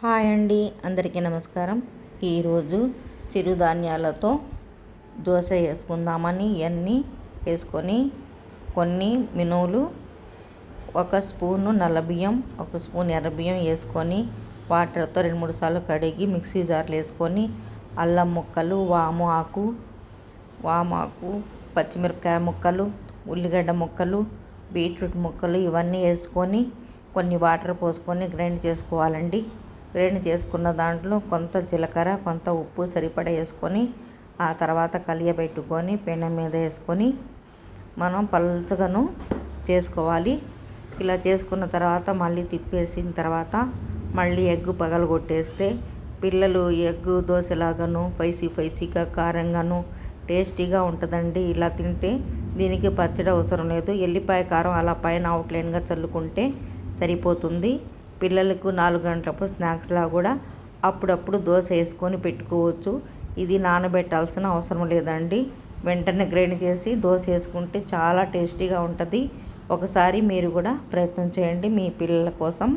Hi అండి, అందరికీ నమస్కారం. ఈరోజు చిరుధాన్యాలతో దోశ వేసుకుందామని ఇవన్నీ వేసుకొని కొన్ని మినువులు, ఒక స్పూను నల్ల బియ్యం, ఒక స్పూన్ ఎర్ర బియ్యం వేసుకొని వాటర్తో 2-3 సార్లు కడిగి మిక్సీ జార్లో వేసుకొని అల్లం ముక్కలు, వామాకు, పచ్చిమిరపకాయ ముక్కలు, ఉల్లిగడ్డ ముక్కలు, బీట్రూట్ ముక్కలు ఇవన్నీ వేసుకొని కొన్ని వాటర్ పోసుకొని గ్రైండ్ చేసుకోవాలండి. గ్రైండ్ చేసుకున్న దాంట్లో కొంత జీలకర్ర, కొంత ఉప్పు సరిపడా వేసుకొని ఆ తర్వాత కలియబెట్టుకొని పెనం మీద వేసుకొని మనం పల్చగాను చేసుకోవాలి. ఇలా చేసుకున్న తర్వాత మళ్ళీ తిప్పేసిన తర్వాత మళ్ళీ ఎగ్గు పగలగొట్టేస్తే పిల్లలు ఎగ్గు దోశలాగాను స్పైసీగా కారంగాను టేస్టీగా ఉంటుందండి. ఇలా తింటే దీనికి పచ్చడి అవసరం లేదు. ఎల్లిపాయ కారం అలా పైన అవుట్లైన్గా చల్లుకుంటే సరిపోతుంది. పిల్లలకు 4 గంటలప్పుడు స్నాక్స్లా కూడా అప్పుడప్పుడు దోశ వేసుకొని పెట్టుకోవచ్చు. ఇది నానబెట్టాల్సిన అవసరం లేదండి. వెంటనే గ్రైండ్ చేసి దోశ వేసుకుంటే చాలా టేస్టీగా ఉంటుంది. ఒకసారి మీరు కూడా ప్రయత్నం చేయండి మీ పిల్లల కోసం.